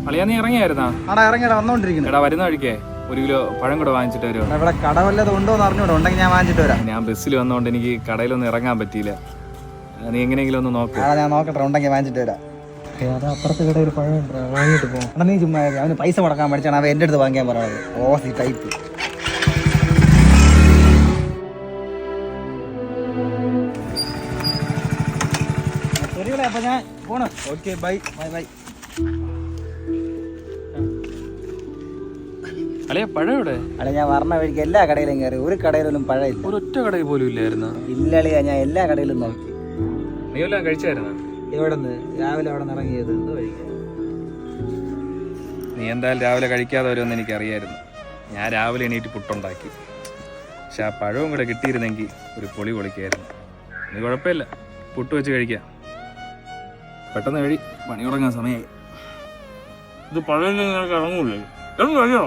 അളിയാ നീ ഇറങ്ങിയായിരുന്നാ? ആടാ ഇറങ്ങിയടാ, വന്നോണ്ടിരിക്കുന്നു. എടാ വരുന്ന വഴിക്കേ 1 കിലോ പഴം കൂടെ വാങ്ങിച്ചിട്ട് വരുമോ? ഇവിടെ കട വല്ലതും ഉണ്ടോന്ന് അറിഞ്ഞൂടെ, ഉണ്ടെങ്കിൽ ഞാൻ വാങ്ങിച്ചിട്ട് വരാം. ഞാൻ ബസ്സിൽ വന്നോണ്ട് എനിക്ക് കടയിലൊന്നും ഇറങ്ങാൻ പറ്റിയില്ല. നീ എങ്ങനെയെങ്കിലും ഒന്ന് നോക്ക്. ഞാൻ നോക്കട്ടെ, ഉണ്ടെങ്കിൽ വാങ്ങിച്ചിട്ട് വരാം. അത് അപ്പുറത്തെ കടയിൽ പഴം വാങ്ങിയിട്ട് പോകും. എടാ നീ ചുമ്മാ അവന് പൈസ മുടക്കാൻ പഠിച്ചാണ് അവൻ എൻ്റെ അടുത്ത് വാങ്ങിക്കാൻ പറഞ്ഞത്. Aussie type. ശരിയല്ലേ, അപ്പൊ ഞാൻ പോണു. Okay, bye bye bye. അളിയാ പഴം എവിടെ? അല്ല ഞാൻ പറഞ്ഞ വഴിക്ക് എല്ലാ കടയിലും കയറി, ഒരു കടയിലൊന്നും പഴമില്ല. ഒരൊറ്റ കടയിൽ പോലും ഇല്ലായിരുന്നു. ഇല്ലളിയാ, ഞാൻ എല്ലാ കടയിലും നോക്കി. നീ എല്ലാം കഴിച്ചായിരുന്ന? എവിടെ നിന്ന് രാവിലെ അവിടെ നിന്ന് ഇറങ്ങിയത് എന്തോ കഴിക്കാൻ. നീ എന്തായാലും രാവിലെ കഴിക്കാതെ വരുമെന്ന് എനിക്കറിയായിരുന്നു. ഞാൻ രാവിലെ എണീറ്റ് പുട്ടുണ്ടാക്കി. പക്ഷെ ആ പഴവും കൂടെ കിട്ടിയിരുന്നെങ്കിൽ ഒരു പൊളി പൊളിക്കായിരുന്നു. നീ കുഴപ്പമില്ല, പുട്ട് വെച്ച് കഴിക്കാം. പെട്ടെന്ന് പണി തുടങ്ങാൻ സമയമായി. ഇത് പഴയ ഇറങ്ങൂലേ? കഴിയോ?